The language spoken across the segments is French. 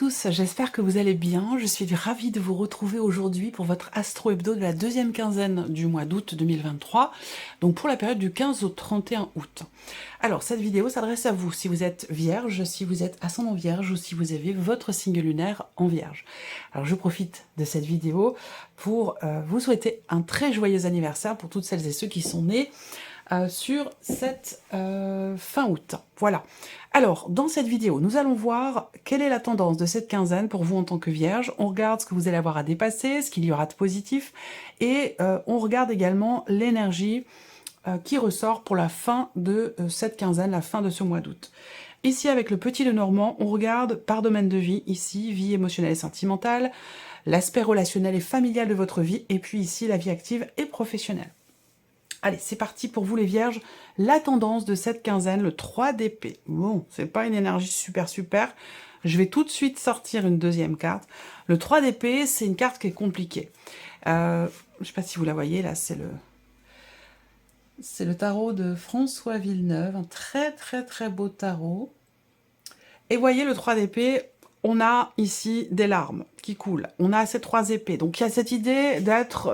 tous, j'espère que vous allez bien. Je suis ravie de vous retrouver aujourd'hui pour votre Astro Hebdo de la deuxième quinzaine du mois d'août 2023, donc pour la période du 15 au 31 août. Alors, cette vidéo s'adresse à vous si vous êtes vierge, si vous êtes ascendant vierge ou si vous avez votre signe lunaire en vierge. Alors, je profite de cette vidéo pour vous souhaiter un très joyeux anniversaire pour toutes celles et ceux qui sont nés sur cette fin août. Voilà. Alors, dans cette vidéo, nous allons voir quelle est la tendance de cette quinzaine pour vous en tant que vierge. On regarde ce que vous allez avoir à dépasser, ce qu'il y aura de positif, et on regarde également l'énergie qui ressort pour la fin de cette quinzaine, la fin de ce mois d'août. Ici, avec le petit Lenormand, on regarde par domaine de vie, ici, vie émotionnelle et sentimentale, l'aspect relationnel et familial de votre vie, et puis ici, la vie active et professionnelle. Allez, c'est parti pour vous les vierges. La tendance de cette quinzaine, le 3 d'épée. Bon, c'est pas une énergie super. Je vais tout de suite sortir une deuxième carte. Le 3 d'épée, c'est une carte qui est compliquée. Je sais pas si vous la voyez, là, c'est le tarot de François Villeneuve. Un très beau tarot. Et voyez, le 3 d'épée, on a ici des larmes qui coulent. On a ces 3 épées. Donc, il y a cette idée d'être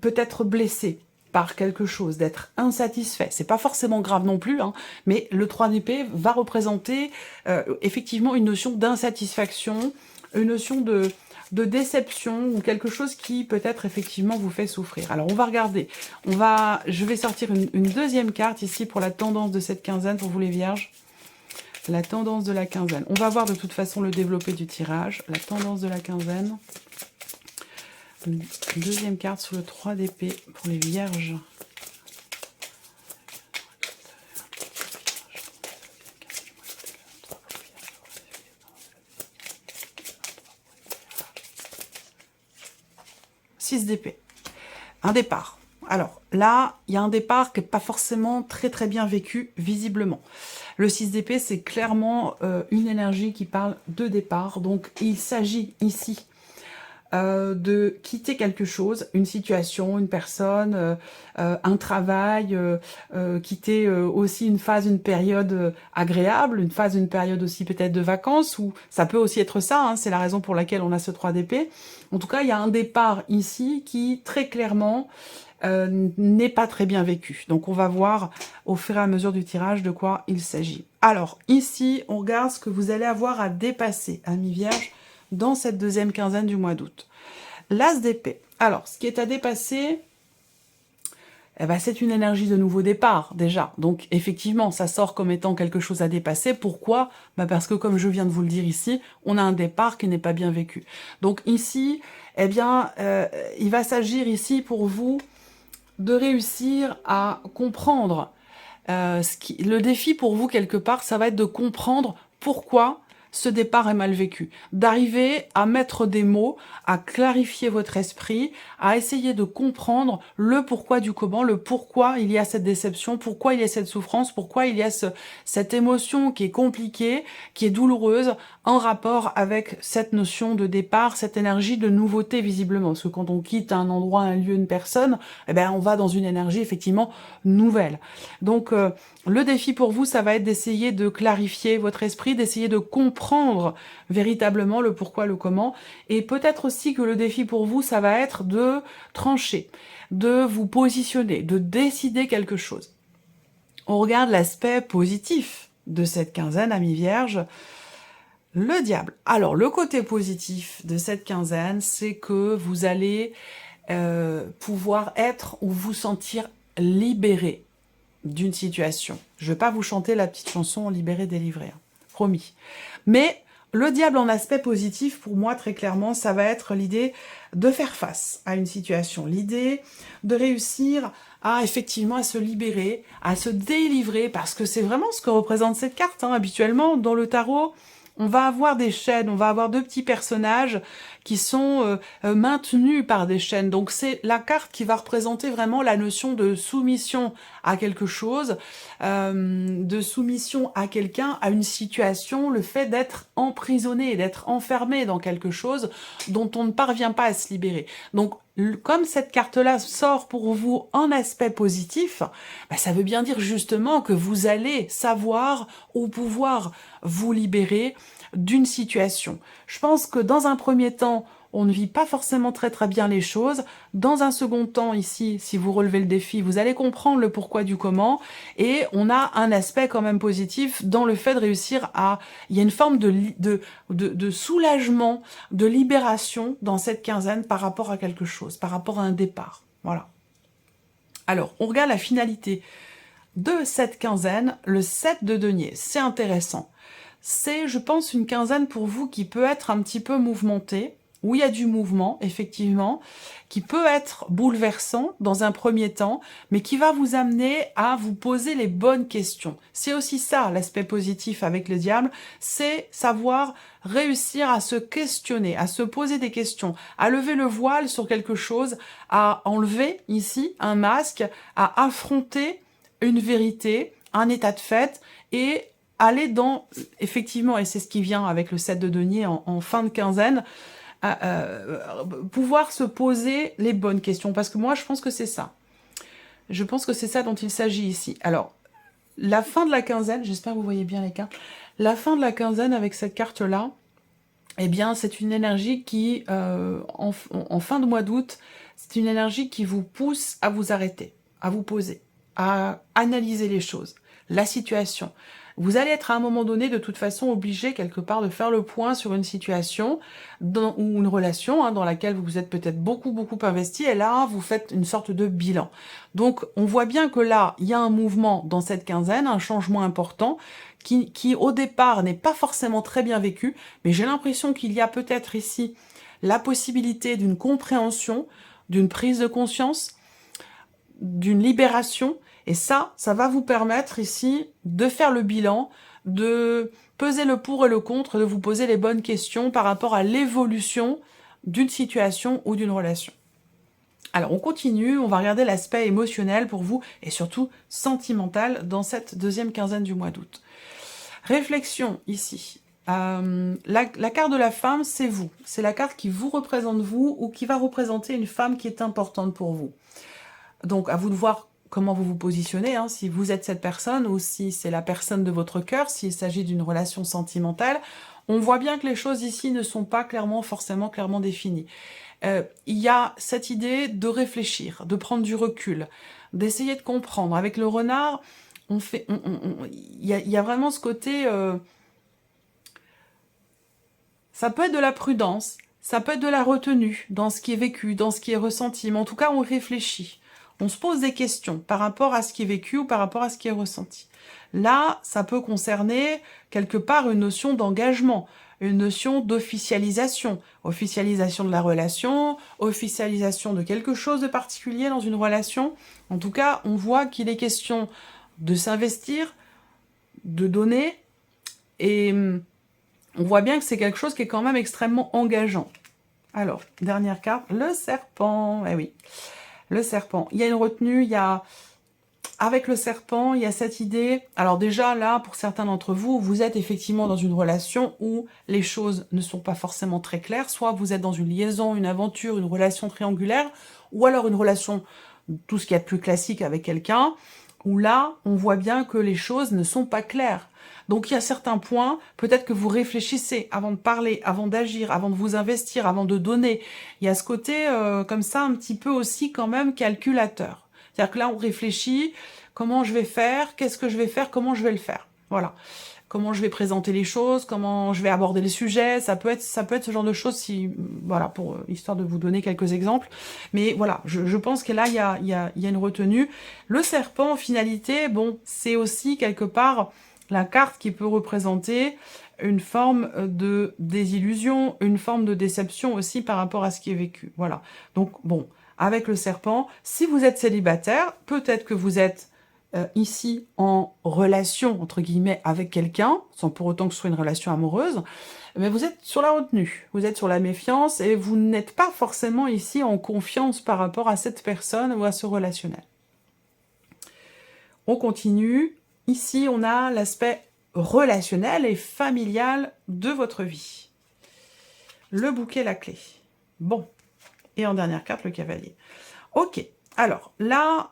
peut-être blessé par quelque chose, d'être insatisfait. C'est pas forcément grave non plus, hein, mais le 3 d'épée va représenter effectivement une notion d'insatisfaction, une notion de déception ou quelque chose qui peut-être effectivement vous fait souffrir. Alors on va regarder, je vais sortir une deuxième carte ici pour la tendance de cette quinzaine pour vous les vierges. La tendance de la quinzaine. On va voir de toute façon le développé du tirage. La tendance de la quinzaine. Une deuxième carte sur le 3 d'épée pour les vierges. Six d'épée. Un départ. Alors là, il y a un départ qui n'est pas forcément très bien vécu, visiblement. Le 6 d'épée, c'est clairement une énergie qui parle de départ. Donc il s'agit ici de quitter quelque chose, une situation, une personne, un travail, quitter aussi une phase, une période agréable, une période aussi peut-être de vacances, ou ça peut aussi être ça, hein, c'est la raison pour laquelle on a ce 3 d'épée. En tout cas, il y a un départ ici qui, très clairement, n'est pas très bien vécu. Donc on va voir au fur et à mesure du tirage de quoi il s'agit. Alors, ici, on regarde ce que vous allez avoir à dépasser, amis vierges, dans cette deuxième quinzaine du mois d'août. L'As d'épée. Alors, ce qui est à dépasser, eh ben, c'est une énergie de nouveau départ, déjà. Donc, effectivement, ça sort comme étant quelque chose à dépasser. Pourquoi? Ben, parce que, comme je viens de vous le dire ici, on a un départ qui n'est pas bien vécu. Donc, ici, eh bien, il va s'agir ici pour vous de réussir à comprendre. Le défi pour vous, quelque part, ça va être de comprendre pourquoi ce départ est mal vécu, d'arriver à mettre des mots, à clarifier votre esprit, à essayer de comprendre le pourquoi du comment, le pourquoi il y a cette déception, pourquoi il y a cette souffrance, pourquoi il y a cette émotion qui est compliquée, qui est douloureuse, en rapport avec cette notion de départ, cette énergie de nouveauté visiblement. Parce que quand on quitte un endroit, un lieu, une personne, eh ben on va dans une énergie effectivement nouvelle. Donc le défi pour vous, ça va être d'essayer de clarifier votre esprit, d'essayer de comprendre véritablement le pourquoi, le comment. Et peut-être aussi que le défi pour vous, ça va être de trancher, de vous positionner, de décider quelque chose. On regarde l'aspect positif de cette quinzaine, amis vierges. Le diable. Alors, le côté positif de cette quinzaine, c'est que vous allez pouvoir être ou vous sentir libéré d'une situation. Je ne vais pas vous chanter la petite chanson « Libéré, délivré », hein, promis. Mais le diable en aspect positif, pour moi, très clairement, ça va être l'idée de faire face à une situation. L'idée de réussir effectivement à se libérer, à se délivrer, parce que c'est vraiment ce que représente cette carte. Hein. Habituellement, dans le tarot, on va avoir des chaînes, on va avoir deux petits personnages qui sont maintenus par des chaînes. Donc c'est la carte qui va représenter vraiment la notion de soumission à quelque chose, de soumission à quelqu'un, à une situation, le fait d'être emprisonné, d'être enfermé dans quelque chose dont on ne parvient pas à se libérer. Donc comme cette carte-là sort pour vous en aspect positif, bah, ça veut bien dire justement que vous allez savoir ou pouvoir vous libérer d'une situation. Je pense que dans un premier temps, on ne vit pas forcément très bien les choses. Dans un second temps, ici, si vous relevez le défi, vous allez comprendre le pourquoi du comment. Et on a un aspect quand même positif dans le fait de réussir à... Il y a une forme de soulagement, de libération dans cette quinzaine par rapport à quelque chose, par rapport à un départ. Voilà. Alors, on regarde la finalité de cette quinzaine, le 7 de denier. C'est intéressant. C'est, je pense, une quinzaine pour vous qui peut être un petit peu mouvementée, où il y a du mouvement, effectivement, qui peut être bouleversant dans un premier temps, mais qui va vous amener à vous poser les bonnes questions. C'est aussi ça, l'aspect positif avec le diable, c'est savoir réussir à se questionner, à se poser des questions, à lever le voile sur quelque chose, à enlever ici un masque, à affronter une vérité, un état de fait, et aller dans, effectivement, et c'est ce qui vient avec le 7 de denier en fin de quinzaine, pouvoir se poser les bonnes questions, parce que moi je pense que c'est ça. Je pense que c'est ça dont il s'agit ici. Alors, la fin de la quinzaine, j'espère que vous voyez bien les cartes, la fin de la quinzaine avec cette carte-là, eh bien c'est une énergie qui, en fin de mois d'août, c'est une énergie qui vous pousse à vous arrêter, à vous poser, à analyser les choses, la situation. Vous allez être à un moment donné, de toute façon, obligé quelque part de faire le point sur une situation ou une relation dans laquelle vous êtes peut-être beaucoup investi, et là, vous faites une sorte de bilan. Donc, on voit bien que là, il y a un mouvement dans cette quinzaine, un changement important, qui au départ, n'est pas forcément très bien vécu, mais j'ai l'impression qu'il y a peut-être ici la possibilité d'une compréhension, d'une prise de conscience, d'une libération, et ça va vous permettre ici de faire le bilan, de peser le pour et le contre, de vous poser les bonnes questions par rapport à l'évolution d'une situation ou d'une relation. Alors on continue, on va regarder l'aspect émotionnel pour vous, et surtout sentimental dans cette deuxième quinzaine du mois d'août. Réflexion ici. La carte de la femme, c'est vous. C'est la carte qui vous représente vous, ou qui va représenter une femme qui est importante pour vous. Donc, à vous de voir comment vous vous positionnez, si vous êtes cette personne ou si c'est la personne de votre cœur, s'il s'agit d'une relation sentimentale. On voit bien que les choses ici ne sont pas forcément clairement définies. Il y a cette idée de réfléchir, de prendre du recul, d'essayer de comprendre. Avec le renard, il y a vraiment ce côté... ça peut être de la prudence, ça peut être de la retenue dans ce qui est vécu, dans ce qui est ressenti, mais en tout cas, on réfléchit. On se pose des questions par rapport à ce qui est vécu ou par rapport à ce qui est ressenti. Là, ça peut concerner quelque part une notion d'engagement, une notion d'officialisation. Officialisation de la relation, officialisation de quelque chose de particulier dans une relation. En tout cas, on voit qu'il est question de s'investir, de donner, et on voit bien que c'est quelque chose qui est quand même extrêmement engageant. Alors, dernière carte, le serpent. Eh oui. Le serpent, il y a une retenue, avec le serpent, il y a cette idée, alors déjà là, pour certains d'entre vous, vous êtes effectivement dans une relation où les choses ne sont pas forcément très claires, soit vous êtes dans une liaison, une aventure, une relation triangulaire, ou alors une relation, tout ce qu'il y a de plus classique avec quelqu'un, où là, on voit bien que les choses ne sont pas claires. Donc il y a certains points, peut-être que vous réfléchissez avant de parler, avant d'agir, avant de vous investir, avant de donner. Il y a ce côté comme ça un petit peu aussi quand même calculateur. C'est-à-dire que là on réfléchit, comment je vais faire, qu'est-ce que je vais faire, comment je vais le faire. Voilà. Comment je vais présenter les choses, comment je vais aborder les sujets, ça peut être ce genre de choses, voilà, pour histoire de vous donner quelques exemples. Mais voilà, je pense que là, il y a une retenue. Le serpent, en finalité, bon, c'est aussi quelque part la carte qui peut représenter une forme de désillusion, une forme de déception aussi par rapport à ce qui est vécu. Voilà. Donc, bon, avec le serpent, si vous êtes célibataire, peut-être que vous êtes ici en relation, entre guillemets, avec quelqu'un, sans pour autant que ce soit une relation amoureuse, mais vous êtes sur la retenue, vous êtes sur la méfiance, et vous n'êtes pas forcément ici en confiance par rapport à cette personne ou à ce relationnel. On continue. Ici, on a l'aspect relationnel et familial de votre vie. Le bouquet, la clé. Bon. Et en dernière carte, le cavalier. Ok. Alors, là,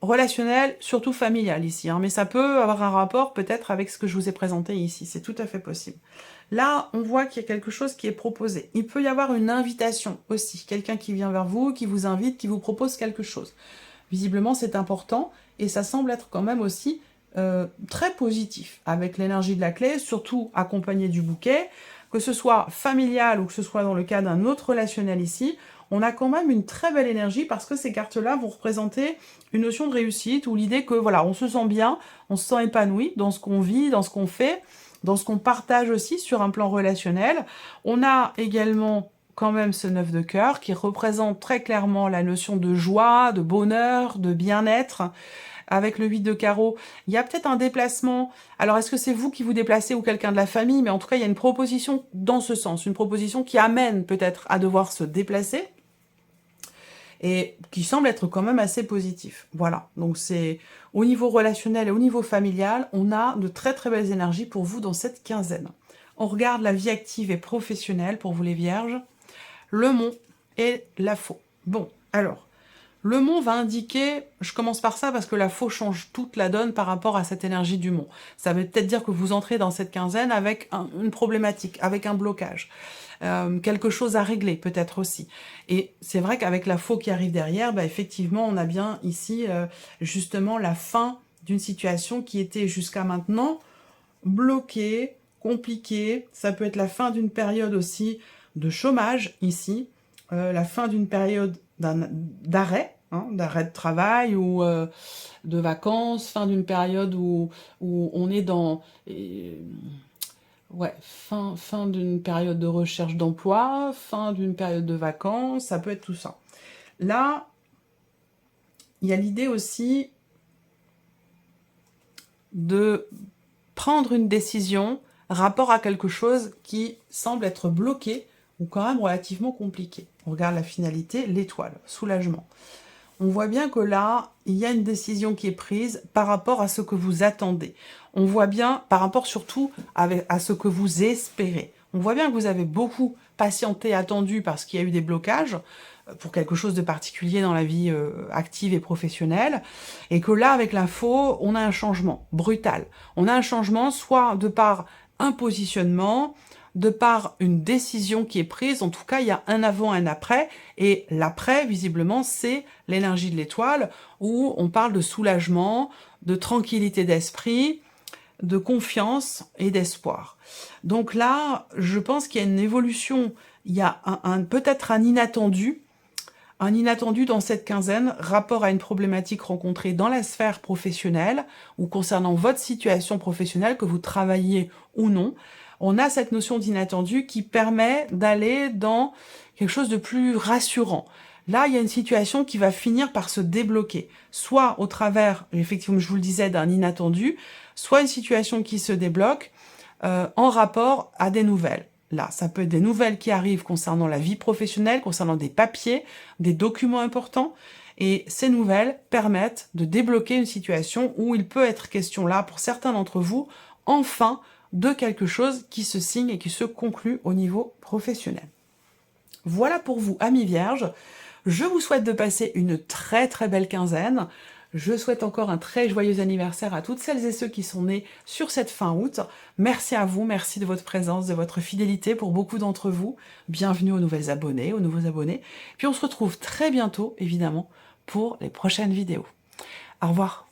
relationnel, surtout familial ici, hein, mais ça peut avoir un rapport peut-être avec ce que je vous ai présenté ici, c'est tout à fait possible. Là, on voit qu'il y a quelque chose qui est proposé. Il peut y avoir une invitation aussi, quelqu'un qui vient vers vous, qui vous invite, qui vous propose quelque chose. Visiblement, c'est important, et ça semble être quand même aussi très positif, avec l'énergie de la clé, surtout accompagné du bouquet, que ce soit familial ou que ce soit dans le cas d'un autre relationnel ici, on a quand même une très belle énergie parce que ces cartes-là vont représenter une notion de réussite ou l'idée que voilà, on se sent bien, on se sent épanoui dans ce qu'on vit, dans ce qu'on fait, dans ce qu'on partage aussi sur un plan relationnel. On a également quand même ce 9 de cœur qui représente très clairement la notion de joie, de bonheur, de bien-être. Avec le 8 de carreau, il y a peut-être un déplacement. Alors, est-ce que c'est vous qui vous déplacez ou quelqu'un de la famille? Mais en tout cas, il y a une proposition dans ce sens, une proposition qui amène peut-être à devoir se déplacer et qui semble être quand même assez positif. Voilà, donc c'est au niveau relationnel et au niveau familial, on a de très très belles énergies pour vous dans cette quinzaine. On regarde la vie active et professionnelle pour vous les vierges, le mont et la faux. Bon, alors, le mont va indiquer, je commence par ça parce que la faux change toute la donne par rapport à cette énergie du mont. Ça veut peut-être dire que vous entrez dans cette quinzaine avec une problématique, avec un blocage, quelque chose à régler peut-être aussi. Et c'est vrai qu'avec la faux qui arrive derrière, bah, effectivement, on a bien ici justement la fin d'une situation qui était jusqu'à maintenant bloquée, compliquée. Ça peut être la fin d'une période aussi de chômage ici, la fin d'une période d'arrêt, hein, d'arrêt de travail ou de vacances, fin d'une période où on est dans... ouais, fin d'une période de recherche d'emploi, fin d'une période de vacances, ça peut être tout ça. Là, il y a l'idée aussi de prendre une décision rapport à quelque chose qui semble être bloqué ou quand même relativement compliqué. On regarde la finalité, l'étoile, soulagement. On voit bien que là, il y a une décision qui est prise par rapport à ce que vous attendez. On voit bien, par rapport surtout à ce que vous espérez. On voit bien que vous avez beaucoup patienté, attendu parce qu'il y a eu des blocages pour quelque chose de particulier dans la vie active et professionnelle, et que là, avec l'info, on a un changement brutal. On a un changement soit de par un positionnement, de par une décision qui est prise, en tout cas, il y a un avant, un après, et l'après, visiblement, c'est l'énergie de l'étoile, où on parle de soulagement, de tranquillité d'esprit, de confiance et d'espoir. Donc là, je pense qu'il y a une évolution, il y a peut-être un inattendu dans cette quinzaine, rapport à une problématique rencontrée dans la sphère professionnelle ou concernant votre situation professionnelle, que vous travaillez ou non. On a cette notion d'inattendu qui permet d'aller dans quelque chose de plus rassurant. Là, il y a une situation qui va finir par se débloquer, soit au travers, effectivement, je vous le disais, d'un inattendu, soit une situation qui se débloque en rapport à des nouvelles. Là, ça peut être des nouvelles qui arrivent concernant la vie professionnelle, concernant des papiers, des documents importants, et ces nouvelles permettent de débloquer une situation où il peut être question là, pour certains d'entre vous, enfin, de quelque chose qui se signe et qui se conclut au niveau professionnel. Voilà pour vous, amis vierges. Je vous souhaite de passer une très très belle quinzaine. Je souhaite encore un très joyeux anniversaire à toutes celles et ceux qui sont nés sur cette fin août. Merci à vous, merci de votre présence, de votre fidélité pour beaucoup d'entre vous. Bienvenue aux nouvelles abonnés, aux nouveaux abonnés. Puis on se retrouve très bientôt, évidemment, pour les prochaines vidéos. Au revoir.